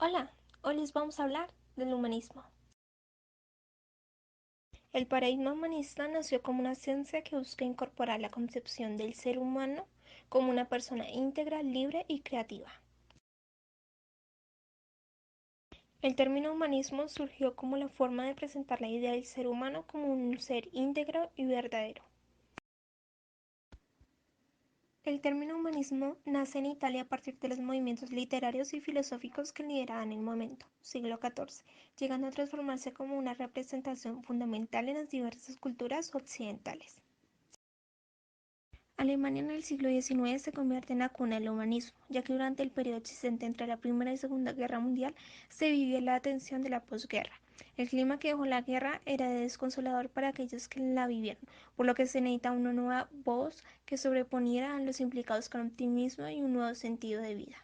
Hola, hoy les vamos a hablar del humanismo. El paradigma humanista nació como una ciencia que busca incorporar la concepción del ser humano como una persona íntegra, libre y creativa. El término humanismo surgió como la forma de presentar la idea del ser humano como un ser íntegro y verdadero. El término humanismo nace en Italia a partir de los movimientos literarios y filosóficos que lideraban el momento, siglo XIV, llegando a transformarse como una representación fundamental en las diversas culturas occidentales. Alemania en el siglo XIX se convierte en la cuna del humanismo, ya que durante el periodo existente entre la Primera y Segunda Guerra Mundial se vivía la tensión de la posguerra. El clima que dejó la guerra era desconsolador para aquellos que la vivieron, por lo que se necesita una nueva voz que sobreponiera a los implicados con optimismo y un nuevo sentido de vida.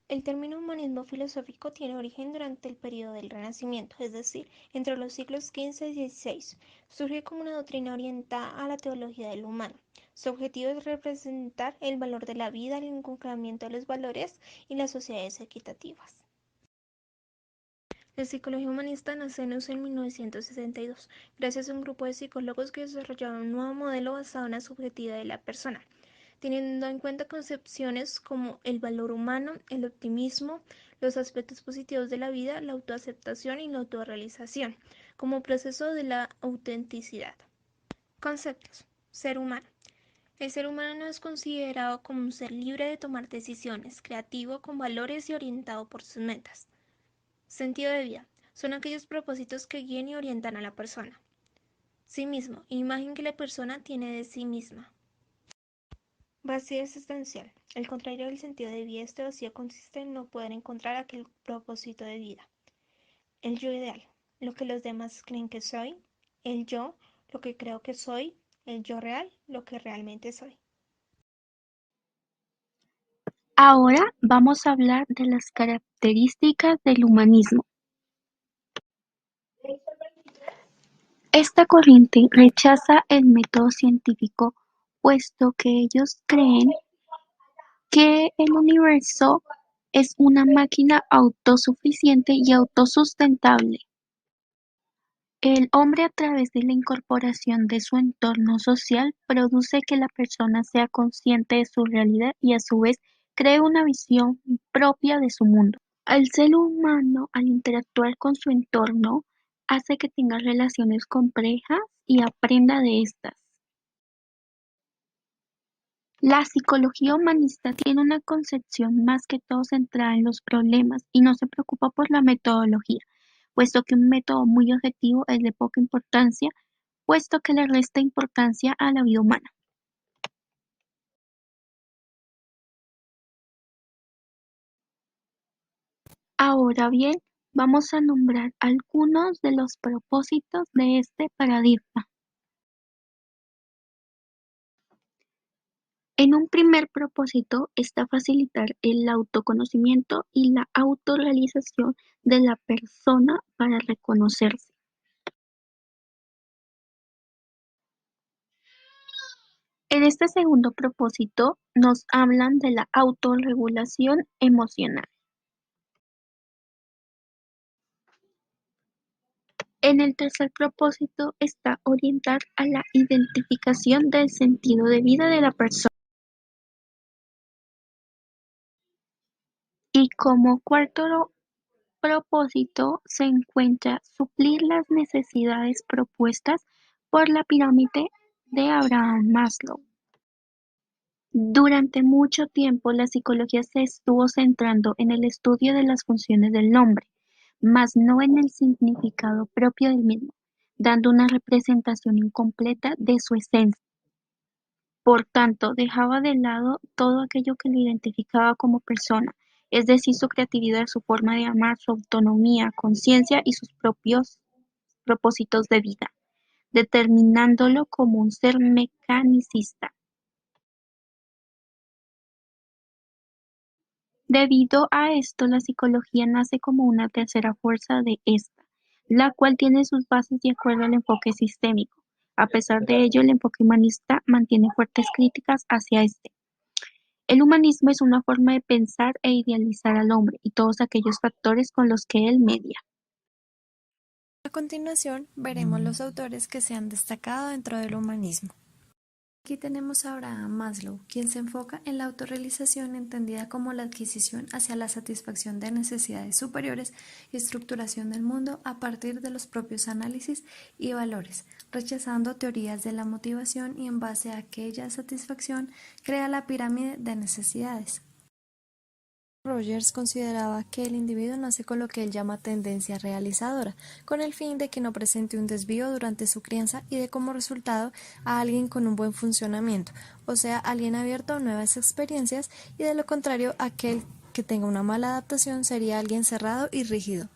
El término humanismo filosófico tiene origen durante el período del Renacimiento, es decir, entre los siglos XV y XVI. Surge como una doctrina orientada a la teología del humano. Su objetivo es representar el valor de la vida, el inculcamiento de los valores y las sociedades equitativas. La psicología humanista nace en USA en 1962, gracias a un grupo de psicólogos que desarrollaron un nuevo modelo basado en la subjetividad de la persona, teniendo en cuenta concepciones como el valor humano, el optimismo, los aspectos positivos de la vida, la autoaceptación y la autorrealización, como proceso de la autenticidad. Conceptos. Ser humano. El ser humano no es considerado como un ser libre de tomar decisiones, creativo, con valores y orientado por sus metas. Sentido de vida. Son aquellos propósitos que guían y orientan a la persona. Sí mismo, imagen que la persona tiene de sí misma. Vacío existencial. El contrario del sentido de vida, este vacío consiste en no poder encontrar aquel propósito de vida. El yo ideal. Lo que los demás creen que soy. El yo, lo que creo que soy. El yo real, lo que realmente soy. Ahora vamos a hablar de las características del humanismo. Esta corriente rechaza el método científico, puesto que ellos creen que el universo es una máquina autosuficiente y autosustentable. El hombre, a través de la incorporación de su entorno social, produce que la persona sea consciente de su realidad y a su vez cree una visión propia de su mundo. El ser humano, al interactuar con su entorno, hace que tenga relaciones complejas y aprenda de estas. La psicología humanista tiene una concepción más que todo centrada en los problemas y no se preocupa por la metodología, puesto que un método muy objetivo es de poca importancia, puesto que le resta importancia a la vida humana. Ahora bien, vamos a nombrar algunos de los propósitos de este paradigma. En un primer propósito está facilitar el autoconocimiento y la autorrealización de la persona para reconocerse. En este segundo propósito nos hablan de la autorregulación emocional. En el tercer propósito está orientar a la identificación del sentido de vida de la persona. Y como cuarto propósito se encuentra suplir las necesidades propuestas por la pirámide de Abraham Maslow. Durante mucho tiempo la psicología se estuvo centrando en el estudio de las funciones del hombre, mas no en el significado propio del mismo, dando una representación incompleta de su esencia. Por tanto, dejaba de lado todo aquello que lo identificaba como persona, es decir, su creatividad, su forma de amar, su autonomía, conciencia y sus propios propósitos de vida, determinándolo como un ser mecanicista. Debido a esto, la psicología nace como una tercera fuerza de esta, la cual tiene sus bases de acuerdo al enfoque sistémico. A pesar de ello, el enfoque humanista mantiene fuertes críticas hacia este. El humanismo es una forma de pensar e idealizar al hombre y todos aquellos factores con los que él media. A continuación, veremos los autores que se han destacado dentro del humanismo. Aquí tenemos ahora a Maslow, quien se enfoca en la autorrealización entendida como la adquisición hacia la satisfacción de necesidades superiores y estructuración del mundo a partir de los propios análisis y valores, rechazando teorías de la motivación y en base a aquella satisfacción crea la pirámide de necesidades. Rogers consideraba que el individuo nace con lo que él llama tendencia realizadora, con el fin de que no presente un desvío durante su crianza y de como resultado a alguien con un buen funcionamiento, o sea, alguien abierto a nuevas experiencias, y de lo contrario, aquel que tenga una mala adaptación sería alguien cerrado y rígido.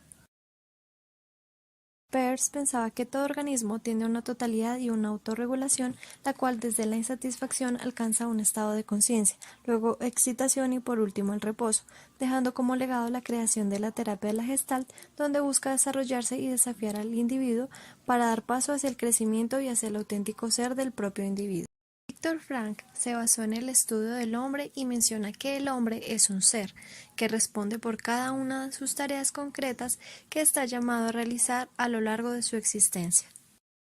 Peirce pensaba que todo organismo tiene una totalidad y una autorregulación, la cual desde la insatisfacción alcanza un estado de conciencia, luego excitación y por último el reposo, dejando como legado la creación de la terapia de la Gestalt, donde busca desarrollarse y desafiar al individuo para dar paso hacia el crecimiento y hacia el auténtico ser del propio individuo. Viktor Frankl se basó en el estudio del hombre y menciona que el hombre es un ser, que responde por cada una de sus tareas concretas que está llamado a realizar a lo largo de su existencia.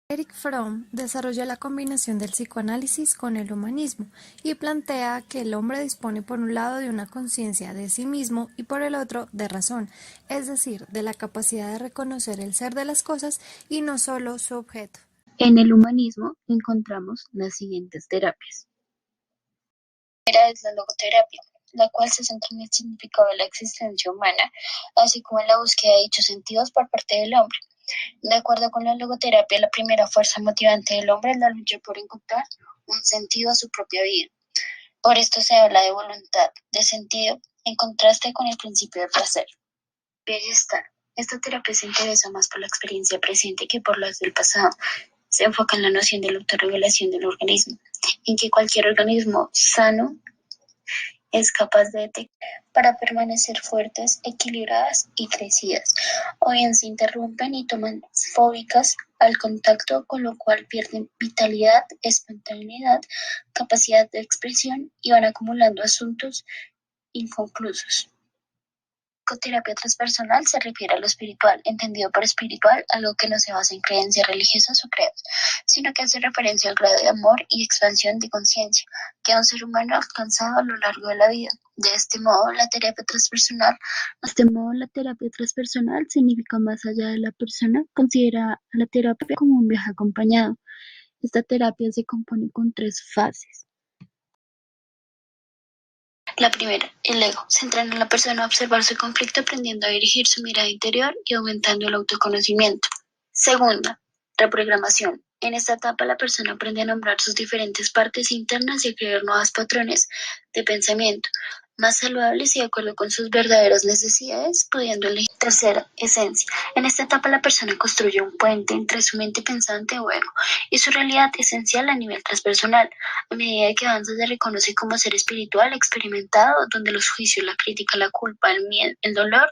Erich Fromm desarrolla la combinación del psicoanálisis con el humanismo y plantea que el hombre dispone por un lado de una conciencia de sí mismo y por el otro de razón, es decir, de la capacidad de reconocer el ser de las cosas y no solo su objeto. En el humanismo encontramos las siguientes terapias. La primera es la logoterapia, la cual se centra en el significado de la existencia humana, así como en la búsqueda de dichos sentidos por parte del hombre. De acuerdo con la logoterapia, la primera fuerza motivante del hombre es la lucha por encontrar un sentido a su propia vida. Por esto se habla de voluntad, de sentido, en contraste con el principio de placer. Bienestar. Esta terapia se interesa más por la experiencia presente que por las del pasado. Se enfoca en la noción de la autorregulación del organismo, en que cualquier organismo sano es capaz de detectar para permanecer fuertes, equilibradas y crecidas, o bien se interrumpen y toman fóbicas al contacto, con lo cual pierden vitalidad, espontaneidad, capacidad de expresión y van acumulando asuntos inconclusos. Psicoterapia transpersonal se refiere a lo espiritual, entendido por espiritual algo que no se basa en creencias religiosas o credos, sino que hace referencia al grado de amor y expansión de conciencia que un ser humano ha alcanzado a lo largo de la vida. De este modo, la terapia transpersonal significa más allá de la persona, considera a la terapia como un viaje acompañado. Esta terapia se compone con 3 fases. La primera, el ego, se entrena en la persona a observar su conflicto, aprendiendo a dirigir su mirada interior y aumentando el autoconocimiento. Segunda, reprogramación. En esta etapa la persona aprende a nombrar sus diferentes partes internas y a crear nuevos patrones de pensamiento más saludables y de acuerdo con sus verdaderas necesidades, pudiendo elegir. Tercera, esencia. En esta etapa la persona construye un puente entre su mente pensante o ego y su realidad esencial a nivel transpersonal. A medida que avanza se reconoce como ser espiritual experimentado, donde los juicios, la crítica, la culpa, el miedo, el dolor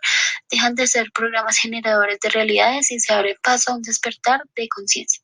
dejan de ser programas generadores de realidades y se abre paso a un despertar de conciencia.